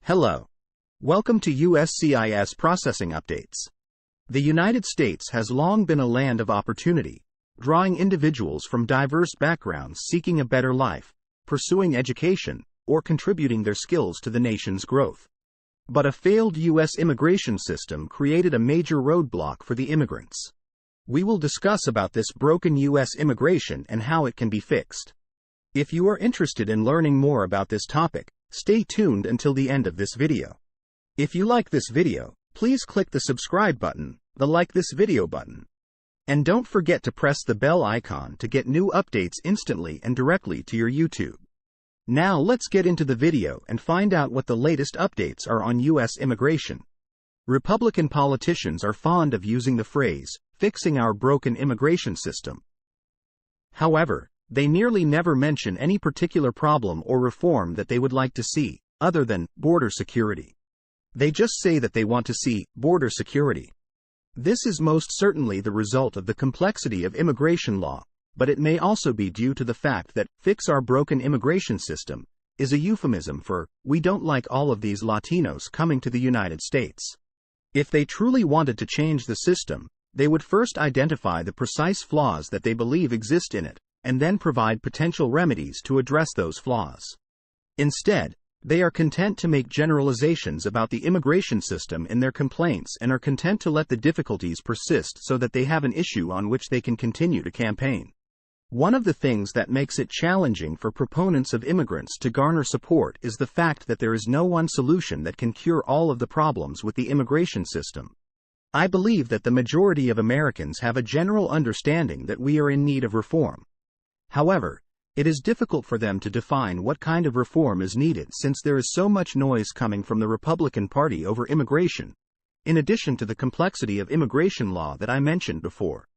Hello. Welcome to USCIS Processing Updates. The United States has long been a land of opportunity, drawing individuals from diverse backgrounds seeking a better life, pursuing education, or contributing their skills to the nation's growth. But a failed U.S. immigration system created a major roadblock for the immigrants. We will discuss about this broken U.S. immigration and how it can be fixed. If you are interested in learning more about this topic, stay tuned until the end of this video. If you like this video, please click the subscribe button, the like this video button. And don't forget to press the bell icon to get new updates instantly and directly to your YouTube. Now let's get into the video and find out what the latest updates are on U.S. immigration. Republican politicians are fond of using the phrase, fixing our broken immigration system. However, they nearly never mention any particular problem or reform that they would like to see, other than border security. They just say that they want to see border security. This is most certainly the result of the complexity of immigration law, but it may also be due to the fact that fix our broken immigration system is a euphemism for we don't like all of these Latinos coming to the United States. If they truly wanted to change the system, they would first identify the precise flaws that they believe exist in it, and then provide potential remedies to address those flaws. Instead, they are content to make generalizations about the immigration system in their complaints and are content to let the difficulties persist so that they have an issue on which they can continue to campaign. One of the things that makes it challenging for proponents of immigrants to garner support is the fact that there is no one solution that can cure all of the problems with the immigration system. I believe that the majority of Americans have a general understanding that we are in need of reform. However, it is difficult for them to define what kind of reform is needed since there is so much noise coming from the Republican Party over immigration, in addition to the complexity of immigration law that I mentioned before.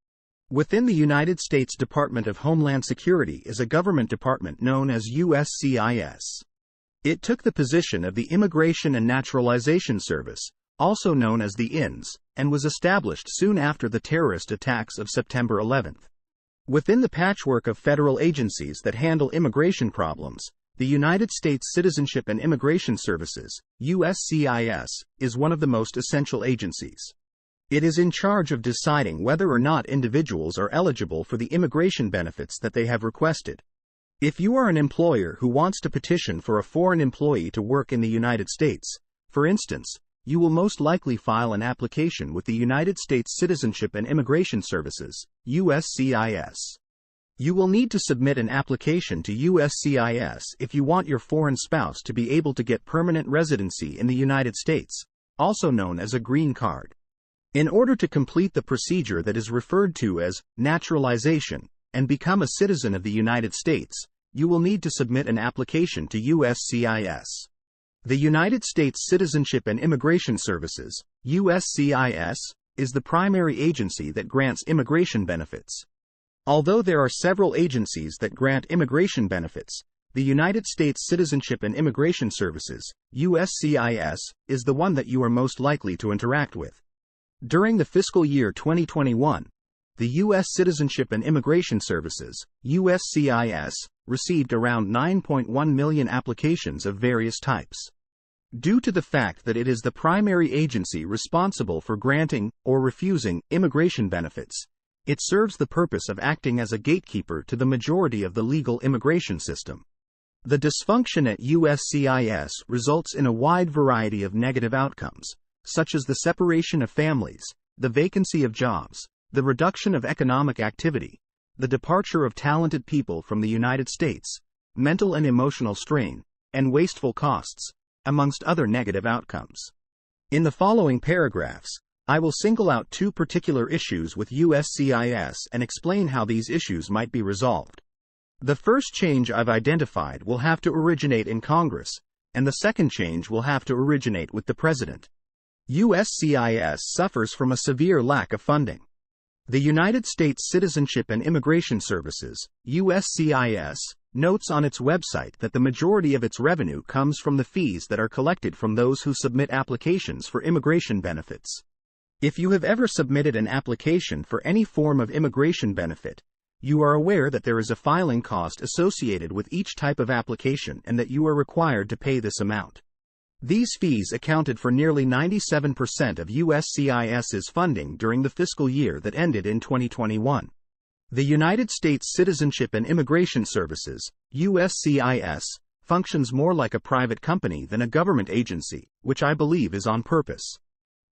Within the United States Department of Homeland Security is a government department known as USCIS. It took the position of the Immigration and Naturalization Service, also known as the INS, and was established soon after the terrorist attacks of September 11. Within the patchwork of federal agencies that handle immigration problems, the United States Citizenship and Immigration Services, USCIS, is one of the most essential agencies. It is in charge of deciding whether or not individuals are eligible for the immigration benefits that they have requested. If you are an employer who wants to petition for a foreign employee to work in the United States, for instance, you will most likely file an application with the United States Citizenship and Immigration Services, USCIS. You will need to submit an application to USCIS if you want your foreign spouse to be able to get permanent residency in the United States, also known as a green card. In order to complete the procedure that is referred to as naturalization and become a citizen of the United States, you will need to submit an application to USCIS. The United States Citizenship and Immigration Services, USCIS, is the primary agency that grants immigration benefits. Although there are several agencies that grant immigration benefits, the United States Citizenship and Immigration Services, USCIS, is the one that you are most likely to interact with. During the fiscal year 2021, the U.S. Citizenship and Immigration Services, USCIS, received around 9.1 million applications of various types. Due to the fact that it is the primary agency responsible for granting or refusing immigration benefits, it serves the purpose of acting as a gatekeeper to the majority of the legal immigration system. The dysfunction at USCIS results in a wide variety of negative outcomes, such as the separation of families, the vacancy of jobs, the reduction of economic activity, the departure of talented people from the United States, mental and emotional strain, and wasteful costs, amongst other negative outcomes. In the following paragraphs, I will single out two particular issues with USCIS and explain how these issues might be resolved. The first change I've identified will have to originate in Congress, and the second change will have to originate with the President. USCIS suffers from a severe lack of funding. The United States Citizenship and Immigration Services, USCIS, notes on its website that the majority of its revenue comes from the fees that are collected from those who submit applications for immigration benefits. If you have ever submitted an application for any form of immigration benefit, you are aware that there is a filing cost associated with each type of application and that you are required to pay this amount. These fees accounted for nearly 97% of USCIS's funding during the fiscal year that ended in 2021. The United States Citizenship and Immigration Services, USCIS, functions more like a private company than a government agency, which I believe is on purpose.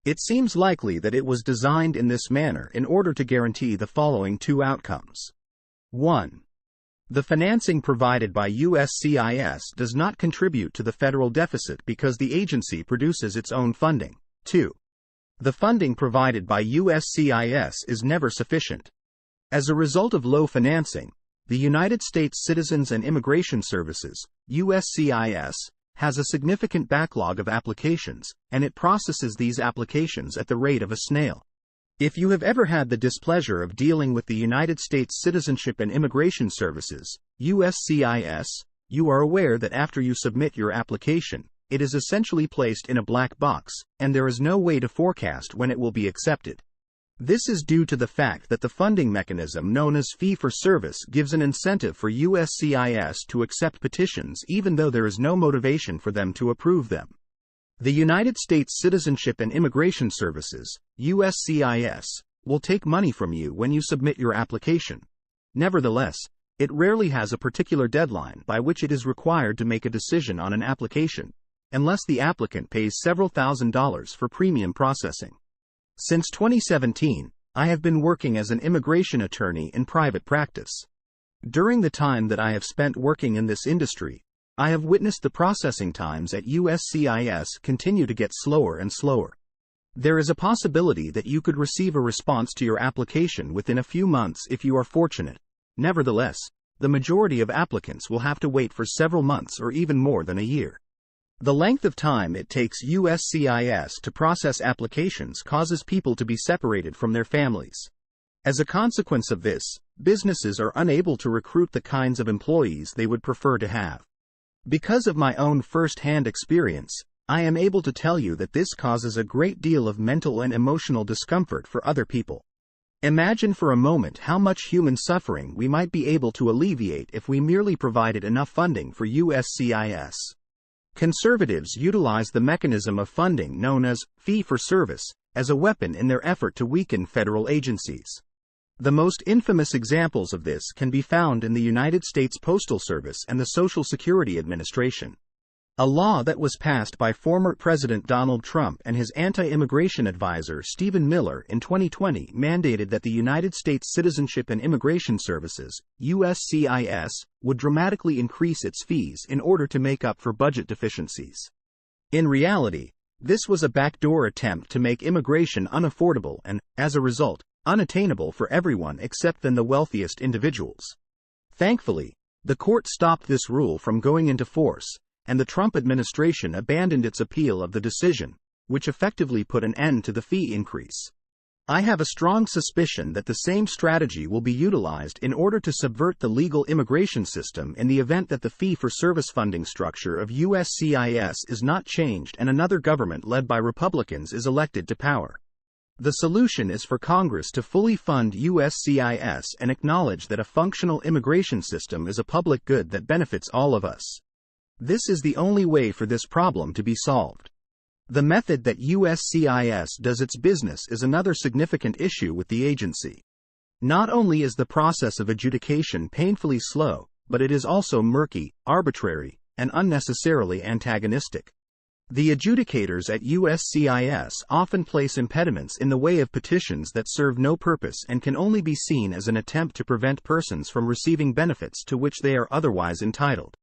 It seems likely that it was designed in this manner in order to guarantee the following two outcomes. 1. The financing provided by USCIS does not contribute to the federal deficit because the agency produces its own funding. 2. The funding provided by USCIS is never sufficient. As a result of low financing, the United States Citizens and Immigration Services, USCIS, has a significant backlog of applications, and it processes these applications at the rate of a snail. If you have ever had the displeasure of dealing with the United States Citizenship and Immigration Services, USCIS, you are aware that after you submit your application, it is essentially placed in a black box, and there is no way to forecast when it will be accepted. This is due to the fact that the funding mechanism known as fee-for-service gives an incentive for USCIS to accept petitions even though there is no motivation for them to approve them. The United States Citizenship and Immigration Services, USCIS, will take money from you when you submit your application. Nevertheless, it rarely has a particular deadline by which it is required to make a decision on an application, unless the applicant pays several $1,000s for premium processing. Since 2017, I have been working as an immigration attorney in private practice. During the time that I have spent working in this industry, I have witnessed the processing times at USCIS continue to get slower and slower. There is a possibility that you could receive a response to your application within a few months if you are fortunate. Nevertheless, the majority of applicants will have to wait for several months or even more than a year. The length of time it takes USCIS to process applications causes people to be separated from their families. As a consequence of this, businesses are unable to recruit the kinds of employees they would prefer to have. Because of my own first-hand experience, I am able to tell you that this causes a great deal of mental and emotional discomfort for other people. Imagine for a moment how much human suffering we might be able to alleviate if we merely provided enough funding for USCIS. Conservatives utilize the mechanism of funding known as fee-for-service as a weapon in their effort to weaken federal agencies. The most infamous examples of this can be found in the United States Postal Service and the Social Security Administration. A law that was passed by former President Donald Trump and his anti-immigration advisor Stephen Miller in 2020 mandated that the United States Citizenship and Immigration Services, USCIS, would dramatically increase its fees in order to make up for budget deficiencies. In reality, this was a backdoor attempt to make immigration unaffordable and, as a result, unattainable for everyone except the wealthiest individuals. Thankfully, the court stopped this rule from going into force, and the Trump administration abandoned its appeal of the decision, which effectively put an end to the fee increase. I have a strong suspicion that the same strategy will be utilized in order to subvert the legal immigration system in the event that the fee-for-service funding structure of USCIS is not changed and another government led by Republicans is elected to power. The solution is for Congress to fully fund USCIS and acknowledge that a functional immigration system is a public good that benefits all of us. This is the only way for this problem to be solved. The method that USCIS does its business is another significant issue with the agency. Not only is the process of adjudication painfully slow, but it is also murky, arbitrary, and unnecessarily antagonistic. The adjudicators at USCIS often place impediments in the way of petitions that serve no purpose and can only be seen as an attempt to prevent persons from receiving benefits to which they are otherwise entitled.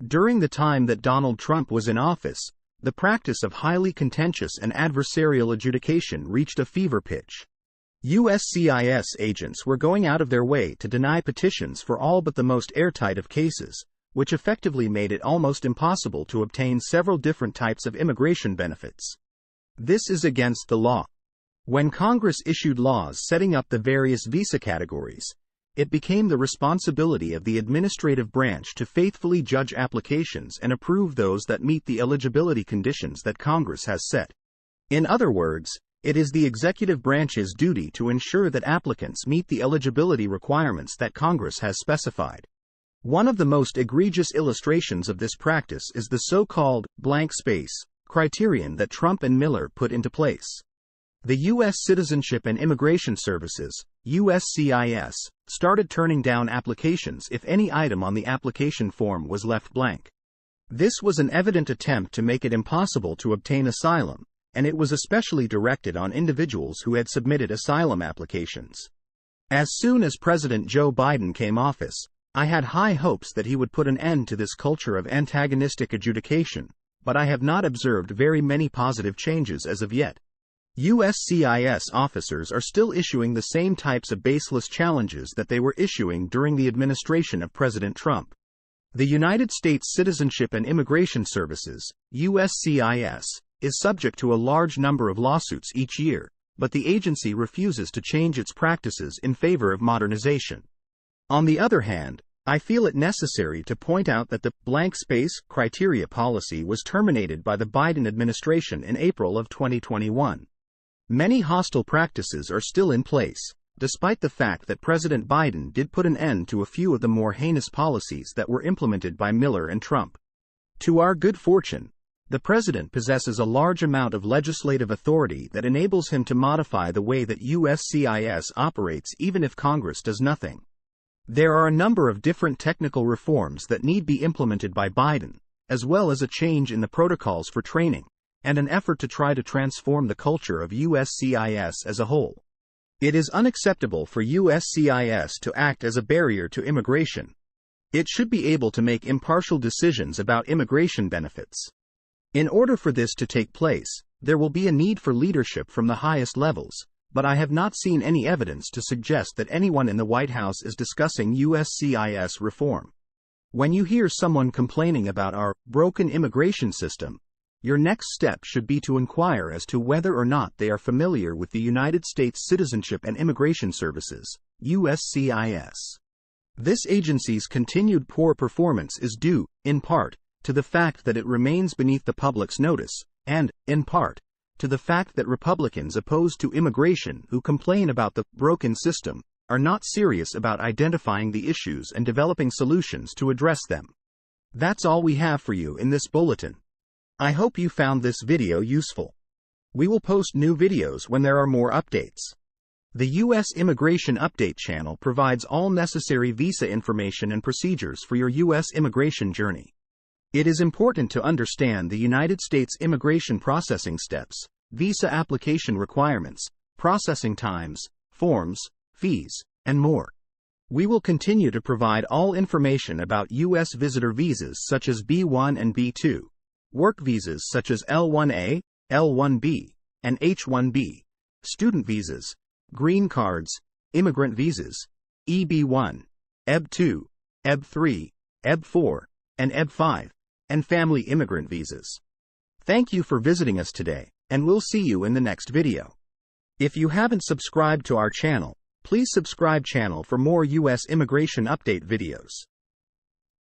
During the time that Donald Trump was in office, the practice of highly contentious and adversarial adjudication reached a fever pitch. USCIS agents were going out of their way to deny petitions for all but the most airtight of cases, which effectively made it almost impossible to obtain several different types of immigration benefits. This is against the law. When Congress issued laws setting up the various visa categories, it became the responsibility of the administrative branch to faithfully judge applications and approve those that meet the eligibility conditions that Congress has set. In other words, it is the executive branch's duty to ensure that applicants meet the eligibility requirements that Congress has specified. One of the most egregious illustrations of this practice is the so-called blank space criterion that Trump and Miller put into place. The U.S. Citizenship and Immigration Services, USCIS, started turning down applications if any item on the application form was left blank. This was an evident attempt to make it impossible to obtain asylum, and it was especially directed on individuals who had submitted asylum applications. As soon as President Joe Biden came office, I had high hopes that he would put an end to this culture of antagonistic adjudication, but I have not observed very many positive changes as of yet. USCIS officers are still issuing the same types of baseless challenges that they were issuing during the administration of President Trump. The United States Citizenship and Immigration Services, USCIS, is subject to a large number of lawsuits each year, but the agency refuses to change its practices in favor of modernization. On the other hand, I feel it necessary to point out that the blank space criteria policy was terminated by the Biden administration in April of 2021. Many hostile practices are still in place, despite the fact that President Biden did put an end to a few of the more heinous policies that were implemented by Miller and Trump. To our good fortune, the president possesses a large amount of legislative authority that enables him to modify the way that USCIS operates even if Congress does nothing. There are a number of different technical reforms that need be implemented by Biden, as well as a change in the protocols for training, and an effort to try to transform the culture of USCIS as a whole. It is unacceptable for USCIS to act as a barrier to immigration. It should be able to make impartial decisions about immigration benefits. In order for this to take place, there will be a need for leadership from the highest levels, but I have not seen any evidence to suggest that anyone in the White House is discussing USCIS reform. When you hear someone complaining about our broken immigration system, your next step should be to inquire as to whether or not they are familiar with the United States Citizenship and Immigration Services, USCIS. This agency's continued poor performance is due, in part, to the fact that it remains beneath the public's notice, and, in part, to the fact that Republicans opposed to immigration who complain about the broken system are not serious about identifying the issues and developing solutions to address them. That's all we have for you in this bulletin. I hope you found this video useful. We will post new videos when there are more updates. The U.S. Immigration Update channel provides all necessary visa information and procedures for your U.S. immigration journey. It is important to understand the United States immigration processing steps, visa application requirements, processing times, forms, fees, and more. We will continue to provide all information about U.S. visitor visas such as B1 and B2, work visas such as L1A, L1B, and H1B, student visas, green cards, immigrant visas, EB1, EB2, EB3, EB4, and EB5, and family immigrant visas. Thank you for visiting us today, and we'll see you in the next video. If you haven't subscribed to our channel, please subscribe channel for more U.S. immigration update videos.